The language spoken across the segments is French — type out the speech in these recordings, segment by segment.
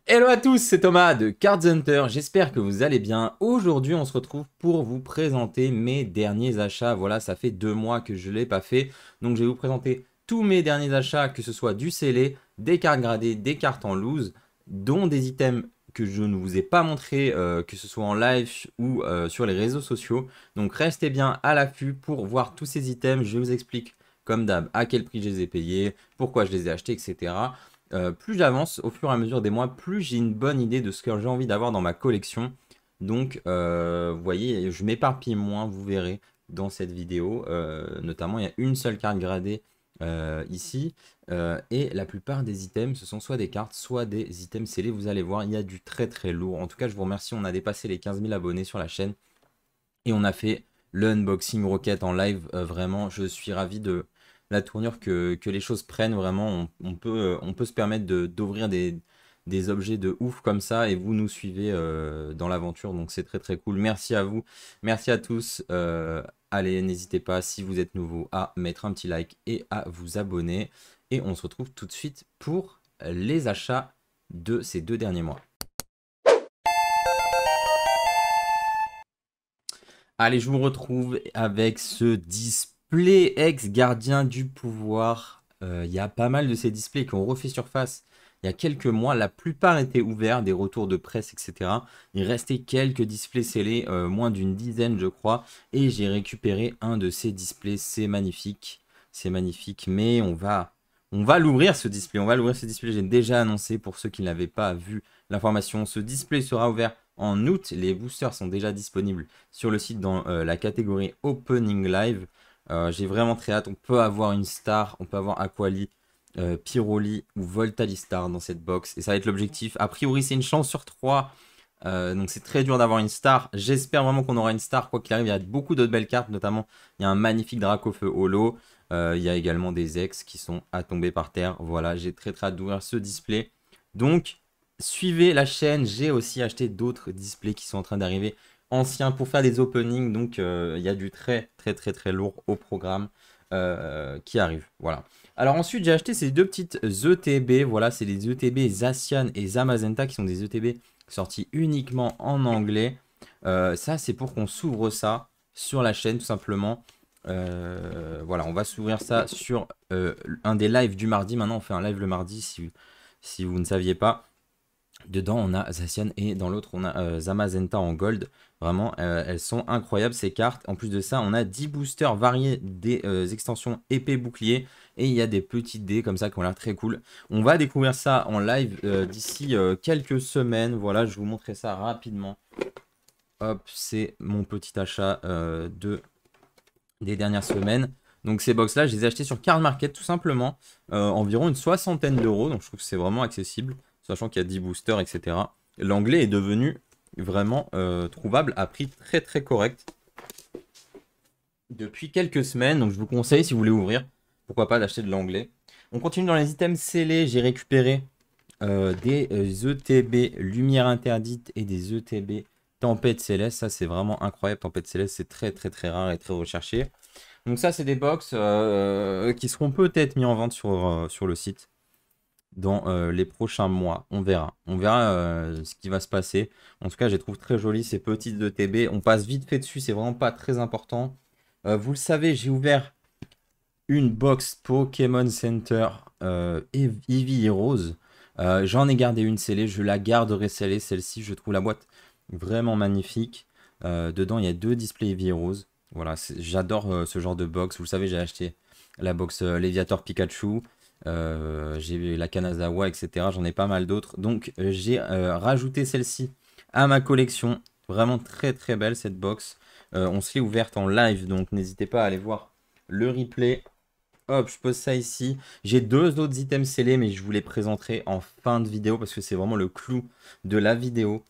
Hello à tous, c'est Thomas de Cards Hunter, j'espère que vous allez bien. Aujourd'hui, on se retrouve pour vous présenter mes derniers achats. Voilà, ça fait 2 mois que je ne l'ai pas fait, donc je vais vous présenter tous mes derniers achats, que ce soit du scellé, des cartes gradées, des cartes en loose, dont des items que je ne vous ai pas montré, que ce soit en live ou sur les réseaux sociaux. Donc restez bien à l'affût pour voir tous ces items, je vous explique comme d'hab à quel prix je les ai payés, pourquoi je les ai achetés, etc. Plus j'avance au fur et à mesure des mois, plus j'ai une bonne idée de ce que j'ai envie d'avoir dans ma collection. Donc, vous voyez, je m'éparpille moins, vous verrez dans cette vidéo. Notamment, il y a une seule carte gradée ici. Et la plupart des items, ce sont soit des cartes, soit des items scellés. Vous allez voir, il y a du très très lourd. En tout cas, je vous remercie. On a dépassé les 15 000 abonnés sur la chaîne. Et on a fait le unboxing Rocket en live. Vraiment, je suis ravi de la tournure que les choses prennent. Vraiment, on peut se permettre d'ouvrir des objets de ouf comme ça. Et vous nous suivez dans l'aventure. Donc c'est très très cool. Merci à vous. Merci à tous. Allez, n'hésitez pas, si vous êtes nouveau, à mettre un petit like et à vous abonner. Et on se retrouve tout de suite pour les achats de ces 2 derniers mois. Allez, je vous retrouve avec ce display ex-gardien du pouvoir. Il y a pas mal de ces displays qui ont refait surface il y a quelques mois. La plupart étaient ouverts, des retours de presse, etc. Il restait quelques displays scellés, moins d'une dizaine, je crois. Et j'ai récupéré un de ces displays. C'est magnifique. C'est magnifique. Mais on va l'ouvrir ce display. On va l'ouvrir ce display. J'ai déjà annoncé pour ceux qui n'avaient pas vu l'information. Ce display sera ouvert en août. Les boosters sont déjà disponibles sur le site dans la catégorie Opening Live. J'ai vraiment très hâte. On peut avoir une star, on peut avoir Aquali, Pyroli ou Voltalistar dans cette box. Et ça va être l'objectif. A priori, c'est une chance sur 3. Donc c'est très dur d'avoir une star. J'espère vraiment qu'on aura une star. Quoi qu'il arrive, il y a beaucoup d'autres belles cartes. Notamment, il y a un magnifique Dracofeu holo. Il y a également des ex qui sont à tomber par terre. Voilà, j'ai très très hâte d'ouvrir ce display. Donc, suivez la chaîne. J'ai aussi acheté d'autres displays qui sont en train d'arriver anciens pour faire des openings. Donc, il y a du très très très très lourd au programme qui arrive. Voilà. Alors ensuite, j'ai acheté ces deux petites ETB. Voilà, c'est les ETB Zacian et Zamazenta qui sont des ETB sortis uniquement en anglais. Ça, c'est pour qu'on s'ouvre ça sur la chaîne, tout simplement. Voilà, on va s'ouvrir ça sur un des lives du mardi. Maintenant, on fait un live le mardi si vous ne saviez pas. Dedans, on a Zacian et dans l'autre, on a Zamazenta en gold. Vraiment, elles sont incroyables ces cartes. En plus de ça, on a 10 boosters variés des extensions épée bouclier. Et il y a des petits dés comme ça qui ont l'air très cool. On va découvrir ça en live d'ici quelques semaines. Voilà, je vais vous montrer ça rapidement. Hop, c'est mon petit achat des dernières semaines. Donc ces box là, je les ai achetés sur Card Market tout simplement. Environ une soixantaine d'euros. Donc je trouve que c'est vraiment accessible. Sachant qu'il y a 10 boosters, etc. L'anglais est devenu vraiment trouvable à prix très très correct depuis quelques semaines. Donc je vous conseille, si vous voulez ouvrir, pourquoi pas d'acheter de l'anglais. On continue dans les items scellés. J'ai récupéré des ETB Lumière Interdite et des ETB Tempête Céleste. Ça, c'est vraiment incroyable. Tempête Céleste, c'est très très très rare et très recherché. Donc ça, c'est des box qui seront peut-être mis en vente sur le site dans les prochains mois. On verra. On verra ce qui va se passer. En tout cas, je les trouve très jolies, ces petites ETB. On passe vite fait dessus, c'est vraiment pas très important. Vous le savez, j'ai ouvert une box Pokémon Center Eevee Heroes. J'en ai gardé une scellée, je la garderai scellée, celle-ci. Je trouve la boîte vraiment magnifique. Dedans, il y a 2 displays Eevee Heroes. Voilà, j'adore ce genre de box. Vous le savez, j'ai acheté la box Léviator Pikachu. J'ai eu la Kanazawa, etc. J'en ai pas mal d'autres. Donc, j'ai rajouté celle-ci à ma collection. Vraiment très très belle cette box. On se l'est ouverte en live, donc n'hésitez pas à aller voir le replay. Hop, je pose ça ici. J'ai 2 autres items scellés, mais je vous les présenterai en fin de vidéo parce que c'est vraiment le clou de la vidéo.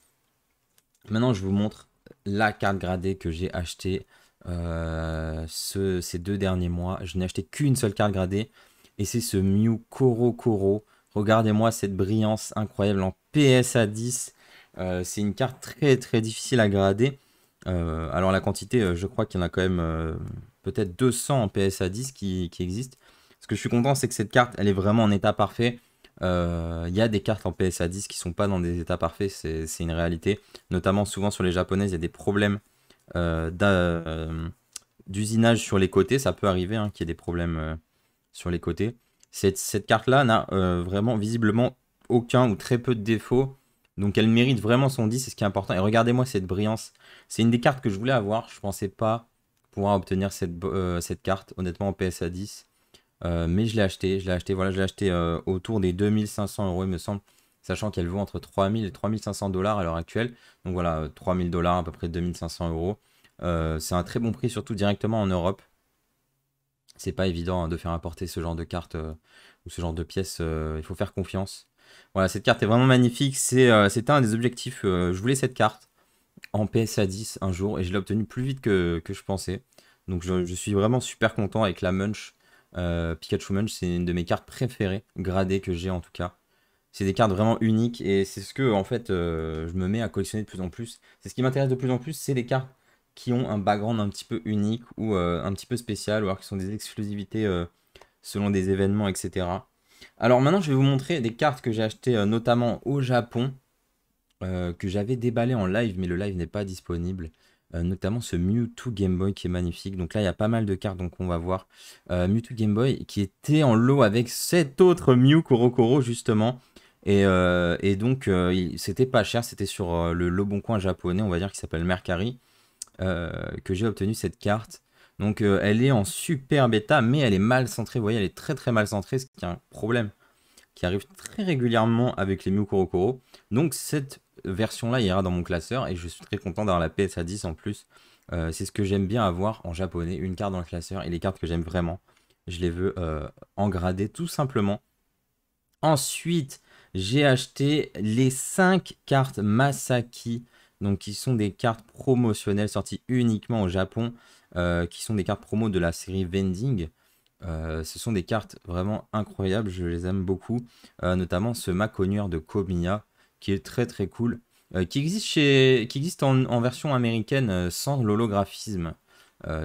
Maintenant, je vous montre la carte gradée que j'ai achetée ces 2 derniers mois. Je n'ai acheté qu'une seule carte gradée et c'est ce Mew Koro Koro. Regardez-moi cette brillance incroyable en PSA 10. C'est une carte très très difficile à grader. Alors la quantité, je crois qu'il y en a quand même peut-être 200 en PSA 10 qui existent. Ce que je suis content, c'est que cette carte, elle est vraiment en état parfait. Il y a des cartes en PSA 10 qui sont pas dans des états parfaits, c'est une réalité. Notamment souvent sur les japonaises, il y a des problèmes d'usinage sur les côtés. Ça peut arriver hein, qu'il y ait des problèmes sur les côtés. Cette carte-là n'a vraiment visiblement aucun ou très peu de défauts. Donc elle mérite vraiment son 10, c'est ce qui est important. Et regardez-moi cette brillance. C'est une des cartes que je voulais avoir. Je pensais pas pouvoir obtenir cette carte, honnêtement, en PSA 10. Mais je l'ai acheté. Voilà, je l'ai acheté autour des 2500 euros, il me semble. Sachant qu'elle vaut entre 3000 et 3500 dollars à l'heure actuelle. Donc voilà, 3000 dollars, à peu près 2500 euros. C'est un très bon prix, surtout directement en Europe. C'est pas évident hein, de faire importer ce genre de carte ou ce genre de pièces. Il faut faire confiance. Voilà, cette carte est vraiment magnifique. C'était un des objectifs. Je voulais cette carte en PSA 10 un jour et je l'ai obtenue plus vite que je pensais. Donc je suis vraiment super content avec la Munch. Pikachu Munch, c'est une de mes cartes préférées, gradées que j'ai en tout cas. C'est des cartes vraiment uniques et c'est ce que en fait je me mets à collectionner de plus en plus. C'est ce qui m'intéresse de plus en plus, c'est les cartes qui ont un background un petit peu unique ou un petit peu spécial ou alors qui sont des exclusivités selon des événements, etc. Alors maintenant, je vais vous montrer des cartes que j'ai achetées notamment au Japon, que j'avais déballé en live, mais le live n'est pas disponible. Notamment ce Mewtwo Game Boy qui est magnifique. Donc là, il y a pas mal de cartes donc on va voir. Mewtwo Game Boy qui était en lot avec cet autre Mew Korokoro justement. Et donc, c'était pas cher, c'était sur le Leboncoin japonais, on va dire, qui s'appelle Mercari, que j'ai obtenu cette carte. Donc, elle est en super bêta, mais elle est mal centrée. Vous voyez, elle est très très mal centrée, ce qui est un problème qui arrive très régulièrement avec les Mew Korokoro. Donc, cette version-là ira dans mon classeur et je suis très content d'avoir la PSA 10 en plus. C'est ce que j'aime bien avoir en japonais, une carte dans le classeur et les cartes que j'aime vraiment. Je les veux en gradé tout simplement. Ensuite, j'ai acheté les 5 cartes Masaki, donc qui sont des cartes promotionnelles sorties uniquement au Japon, qui sont des cartes promo de la série Vending. Ce sont des cartes vraiment incroyables, je les aime beaucoup, notamment ce Maconier de Komiya, qui est très très cool, qui existe en version américaine sans l'holographisme,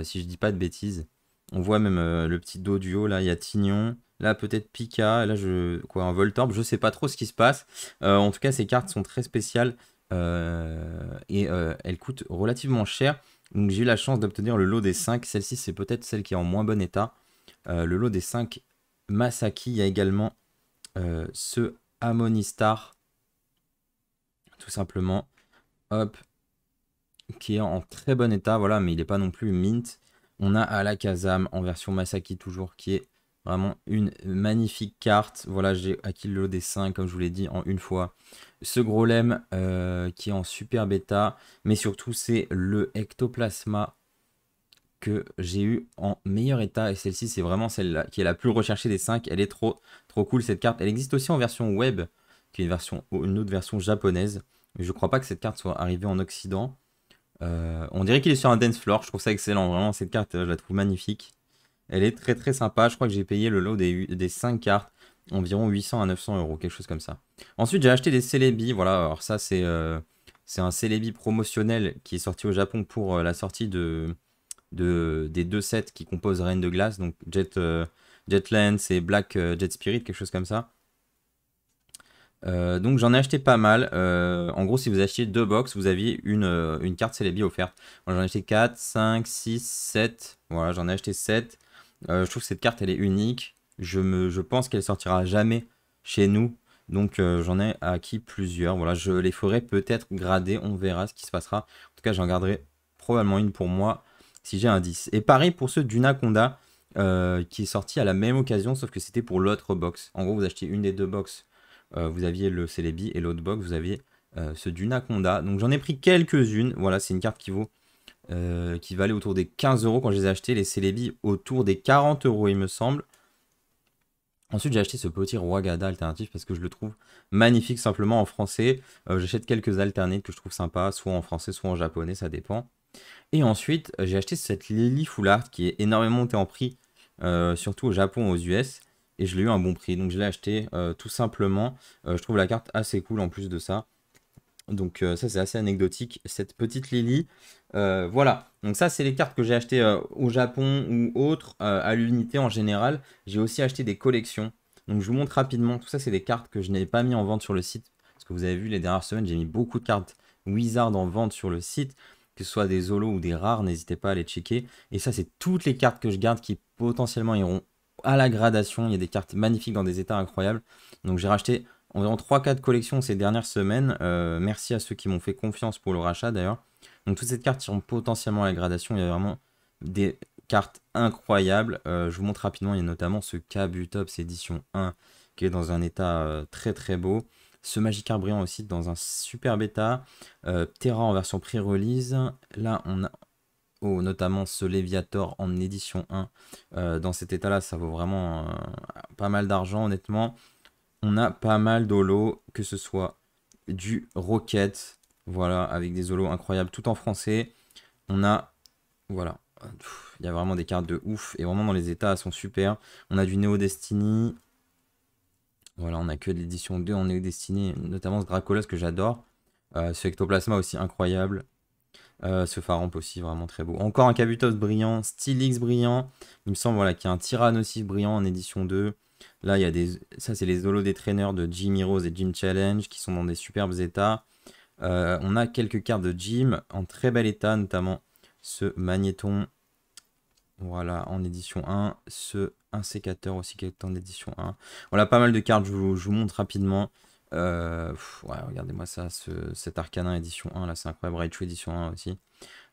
si je dis pas de bêtises. On voit même le petit dos du haut, là, il y a Tignon. Là, peut-être Pika. Là, un Voltorb. Je sais pas trop ce qui se passe. En tout cas, ces cartes sont très spéciales. Et elles coûtent relativement cher. Donc, j'ai eu la chance d'obtenir le lot des 5. Celle-ci, c'est peut-être celle qui est en moins bon état. Le lot des 5 Masaki. Il y a également ce Harmonistar. Tout simplement. Hop. Qui est en très bon état. Voilà, mais il n'est pas non plus mint. On a Alakazam en version Masaki toujours, qui est vraiment une magnifique carte. Voilà, j'ai acquis le lot des 5, comme je vous l'ai dit, en une fois. Ce Grolem qui est en super bêta. Mais surtout, c'est le Ectoplasma que j'ai eu en meilleur état. Et celle-ci, c'est vraiment celle-là qui est la plus recherchée des 5. Elle est trop, trop cool, cette carte. Elle existe aussi en version web, qui est une autre version japonaise. Mais je ne crois pas que cette carte soit arrivée en Occident. On dirait qu'il est sur un dance floor. Je trouve ça excellent. Vraiment, cette carte, je la trouve magnifique. Elle est très très sympa. Je crois que j'ai payé le lot des 5 cartes environ 800 à 900 euros, quelque chose comme ça. Ensuite, j'ai acheté des Celebi. Voilà, alors ça, c'est un Celebi promotionnel qui est sorti au Japon pour la sortie des deux sets qui composent Reine de Glace. Donc Jetlance et Black Jet Spirit, quelque chose comme ça. Donc j'en ai acheté pas mal. En gros, si vous achetiez 2 box, vous aviez une carte Celebi offerte. Moi, j'en ai acheté 4, 5, 6, 7. Voilà, j'en ai acheté 7. Je trouve que cette carte, elle est unique. Je pense qu'elle sortira jamais chez nous. Donc j'en ai acquis plusieurs. Voilà, je les ferai peut-être grader. On verra ce qui se passera. En tout cas, j'en garderai probablement une pour moi si j'ai un 10. Et pareil pour ceux d'Unaconda qui est sorti à la même occasion, sauf que c'était pour l'autre box. En gros, vous achetez une des deux box. Vous aviez le Celebi et l'autre box, vous aviez ce d'Unaconda. Donc j'en ai pris quelques-unes. Voilà, c'est une carte qui valait autour des 15 euros quand je les ai achetés. Les Celebi autour des 40 euros, il me semble. Ensuite, j'ai acheté ce petit Rwagada alternatif parce que je le trouve magnifique simplement en français. J'achète quelques alternatives que je trouve sympas, soit en français, soit en japonais, ça dépend. Et ensuite, j'ai acheté cette Lily Full Art qui est énormément montée en prix, surtout au Japon, aux US. Et je l'ai eu à un bon prix, donc je l'ai acheté tout simplement. Je trouve la carte assez cool en plus de ça. Donc ça c'est assez anecdotique, cette petite Lily. Voilà, donc ça c'est les cartes que j'ai achetées au Japon ou autres, à l'unité en général. J'ai aussi acheté des collections. Donc je vous montre rapidement, tout ça c'est des cartes que je n'avais pas mis en vente sur le site, parce que vous avez vu les dernières semaines, j'ai mis beaucoup de cartes Wizard en vente sur le site, que ce soit des holos ou des rares, n'hésitez pas à les checker. Et ça c'est toutes les cartes que je garde qui potentiellement iront à la gradation. Il y a des cartes magnifiques dans des états incroyables. Donc j'ai racheté environ 3-4 collections ces dernières semaines. Merci à ceux qui m'ont fait confiance pour le rachat d'ailleurs. Donc toutes ces cartes iront potentiellement à la gradation. Il y a vraiment des cartes incroyables. Je vous montre rapidement, il y a notamment ce Kabutops édition 1 qui est dans un état très très beau. Ce Magikarp brillant aussi dans un super bêta. Terra en version pré-release. Là on a notamment ce Léviator en édition 1. Dans cet état là ça vaut vraiment pas mal d'argent honnêtement. On a pas mal d'holos, que ce soit du Rocket, voilà, avec des holos incroyables tout en français. On a, voilà, il y a vraiment des cartes de ouf et vraiment dans les états elles sont super. On a du Neo Destiny, voilà, on a que de l'édition 2 en Neo Destiny, notamment ce Dracolos que j'adore. Ce Ectoplasma aussi incroyable. Ce Pharamp aussi vraiment très beau. Encore un Kabutops brillant, Steelix brillant. Il me semble voilà, qu'il y a un Tyrannosaurus brillant en édition 2. Là, il y a des. Ça, c'est les holos des traîneurs de Jim Heroes et Gym Challenge qui sont dans des superbes états. On a quelques cartes de Jim en très bel état, notamment ce Magnéton. Voilà, en édition 1. Ce 1 sécateur aussi qui est en édition 1. Voilà, pas mal de cartes, je vous montre rapidement. Ouais, regardez-moi ça, cet Arcanin édition 1, là c'est incroyable, Raichu édition 1 aussi.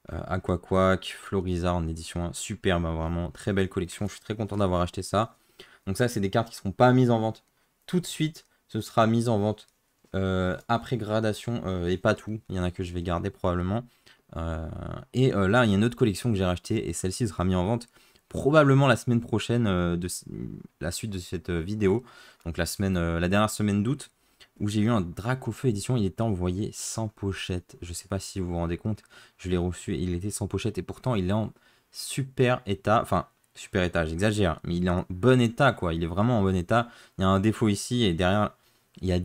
Aquaquack, Florizard en édition 1, superbe, hein, vraiment, très belle collection, je suis très content d'avoir acheté ça. Donc ça c'est des cartes qui ne seront pas mises en vente tout de suite, ce sera mis en vente après gradation et pas tout, il y en a que je vais garder probablement. Là il y a une autre collection que j'ai rachetée et celle-ci sera mise en vente probablement la semaine prochaine de la suite de cette vidéo, donc la dernière semaine d'août, où j'ai eu un Dracofeu édition, il était envoyé sans pochette. Je sais pas si vous vous rendez compte, je l'ai reçu, il était sans pochette et pourtant il est en super état, enfin super état, j'exagère, mais il est en bon état quoi, il est vraiment en bon état. Il y a un défaut ici et derrière il y a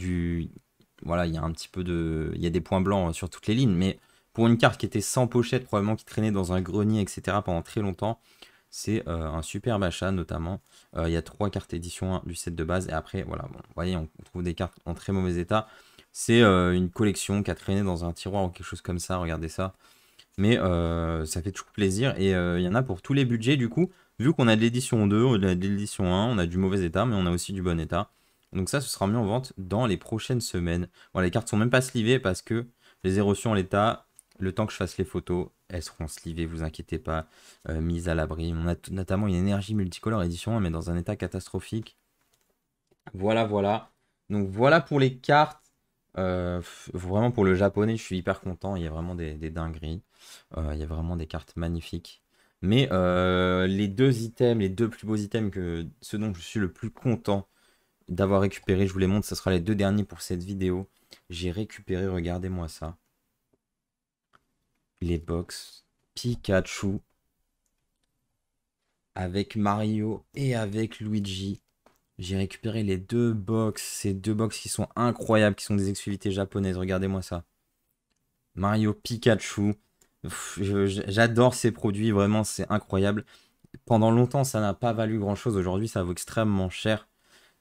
voilà, il y a un petit peu de, il y a des points blancs sur toutes les lignes, mais pour une carte qui était sans pochette, probablement qui traînait dans un grenier, etc. pendant très longtemps, c'est un superbe achat notamment. Il y a 3 cartes édition 1 du set de base. Et après, voilà, bon, vous voyez, on trouve des cartes en très mauvais état. C'est une collection qui a traîné dans un tiroir ou quelque chose comme ça. Regardez ça. Mais ça fait toujours plaisir. Et il y en a pour tous les budgets. Du coup, vu qu'on a de l'édition 2, on a de l'édition 1, on a du mauvais état, mais on a aussi du bon état. Donc ça, ce sera mis en vente dans les prochaines semaines. Bon, les cartes sont même pas slivées parce que je les ai reçues en l'état. Le temps que je fasse les photos, elles seront slivées, vous inquiétez pas, mises à l'abri. On a notamment une énergie multicolore édition 1, mais dans un état catastrophique. Voilà, voilà. Donc voilà pour les cartes. Vraiment pour le japonais, je suis hyper content. Il y a vraiment des dingueries. Il y a vraiment des cartes magnifiques. Mais les deux items, les deux plus beaux items, ceux dont je suis le plus content d'avoir récupéré, je vous les montre, ce sera les deux derniers pour cette vidéo. J'ai récupéré, regardez-moi ça. Les box Pikachu avec Mario et avec Luigi. J'ai récupéré les deux box, ces deux box qui sont incroyables, qui sont des exclusivités japonaises. Regardez-moi ça. Mario Pikachu. J'adore ces produits, vraiment, c'est incroyable. Pendant longtemps, ça n'a pas valu grand-chose. Aujourd'hui, ça vaut extrêmement cher.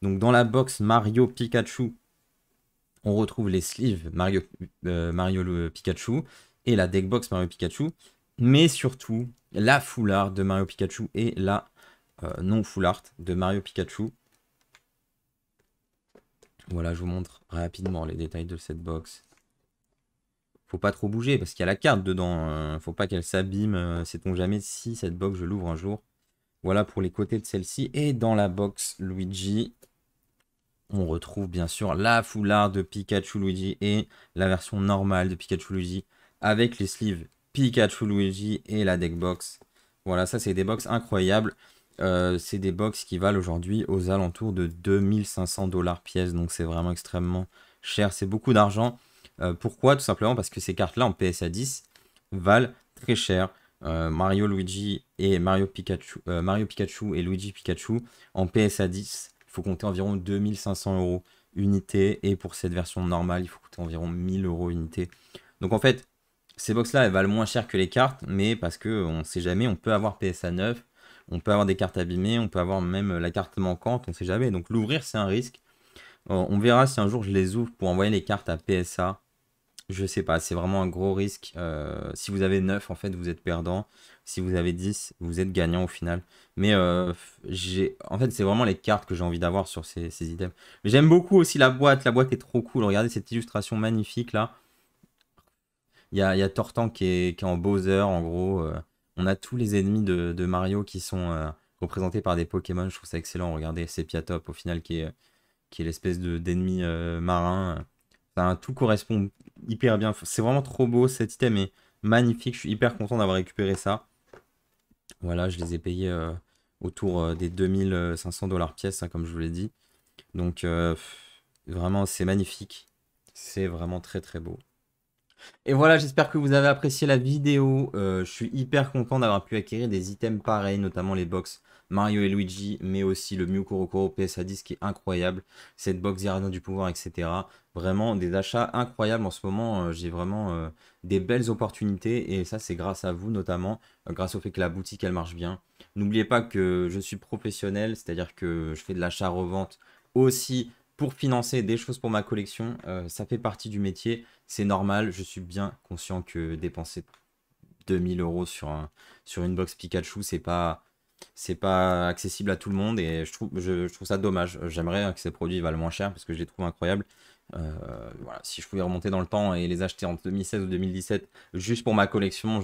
Donc, dans la box Mario Pikachu, on retrouve les sleeves Mario le Pikachu et la deckbox Mario Pikachu. Mais surtout, la full art de Mario Pikachu et la non full art de Mario Pikachu. Voilà, je vous montre rapidement les détails de cette box. Faut pas trop bouger parce qu'il y a la carte dedans. Faut pas qu'elle s'abîme. Sait-on jamais si cette box je l'ouvre un jour. Voilà pour les côtés de celle-ci. Et dans la box Luigi, on retrouve bien sûr la full art de Pikachu Luigi et la version normale de Pikachu Luigi avec les sleeves Pikachu Luigi et la deck box. Voilà, ça c'est des box incroyables. C'est des box qui valent aujourd'hui aux alentours de 2500 $ pièce. Donc c'est vraiment extrêmement cher. C'est beaucoup d'argent. Pourquoi? Tout simplement parce que ces cartes-là en PSA 10 valent très cher. Mario Luigi et Mario Pikachu et Luigi Pikachu en PSA 10, il faut compter environ 2500 € unité. Et pour cette version normale, il faut compter environ 1000 € unité. Donc en fait, ces box-là, elles valent moins cher que les cartes, mais parce que on sait jamais, on peut avoir PSA 9 On peut avoir des cartes abîmées, on peut avoir même la carte manquante, on sait jamais. Donc l'ouvrir, c'est un risque. On verra si un jour je les ouvre pour envoyer les cartes à PSA. Je sais pas, c'est vraiment un gros risque. Si vous avez 9, en fait, vous êtes perdant. Si vous avez 10, vous êtes gagnant au final. Mais en fait, c'est vraiment les cartes que j'ai envie d'avoir sur ces items. Mais j'aime beaucoup aussi la boîte. La boîte est trop cool. Regardez cette illustration magnifique là. Il y a Tortan qui est en Bowser, en gros. On a tous les ennemis de Mario qui sont représentés par des Pokémon. Je trouve ça excellent. Regardez Sepiatop au final qui est l'espèce d'ennemi marin. Enfin, tout correspond hyper bien. C'est vraiment trop beau. Cet item est magnifique. Je suis hyper content d'avoir récupéré ça. Voilà, je les ai payés autour des 2500 $ pièce, hein, comme je vous l'ai dit. Donc, vraiment, c'est magnifique. C'est vraiment très très beau. Et voilà, j'espère que vous avez apprécié la vidéo. Je suis hyper content d'avoir pu acquérir des items pareils, notamment les box Mario et Luigi, mais aussi le Mew Kurokuro PSA 10 qui est incroyable, cette box Gardien du Pouvoir, etc. Vraiment des achats incroyables en ce moment. J'ai vraiment des belles opportunités et ça, c'est grâce à vous, notamment grâce au fait que la boutique elle marche bien. N'oubliez pas que je suis professionnel, c'est-à-dire que je fais de l'achat-revente aussi pour financer des choses pour ma collection. Ça fait partie du métier. C'est normal, je suis bien conscient que dépenser 2000 € sur une box Pikachu, c'est pas accessible à tout le monde et je trouve ça dommage. J'aimerais que ces produits valent moins cher parce que je les trouve incroyables. Voilà, si je pouvais remonter dans le temps et les acheter en 2016 ou 2017 juste pour ma collection,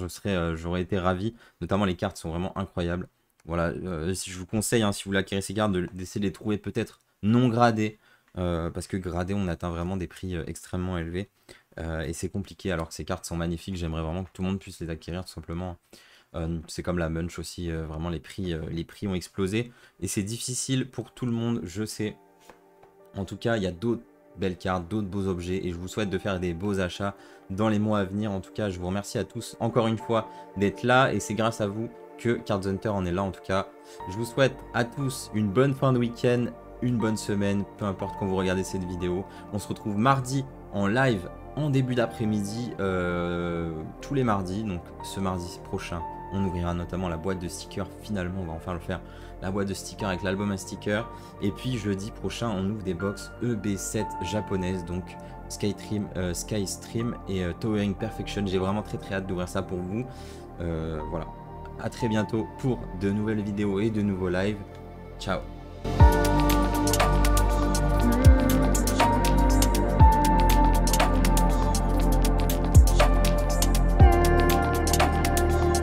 j'aurais été ravi. Notamment les cartes sont vraiment incroyables. Voilà, si je vous conseille, hein, si vous voulez acquérir ces cartes, d'essayer de les trouver peut-être non gradées. Parce que gradées, on atteint vraiment des prix extrêmement élevés. Et c'est compliqué alors que ces cartes sont magnifiques. J'aimerais vraiment que tout le monde puisse les acquérir tout simplement. C'est comme la Munch aussi, vraiment les prix ont explosé. Et c'est difficile pour tout le monde, je sais. En tout cas, il y a d'autres belles cartes, d'autres beaux objets. Et je vous souhaite de faire des beaux achats dans les mois à venir. En tout cas, je vous remercie à tous encore une fois d'être là. Et c'est grâce à vous que Cards Hunter en est là en tout cas. Je vous souhaite à tous une bonne fin de week-end, une bonne semaine, peu importe quand vous regardez cette vidéo. On se retrouve mardi en live en début d'après-midi, tous les mardis. Donc ce mardi prochain, on ouvrira notamment la boîte de stickers. Finalement, on va enfin le faire. La boîte de stickers avec l'album à stickers. Et puis jeudi prochain, on ouvre des box EB7 japonaises. Donc Skystream et Towering Perfection. J'ai vraiment très très hâte d'ouvrir ça pour vous. Voilà. À très bientôt pour de nouvelles vidéos et de nouveaux lives. Ciao.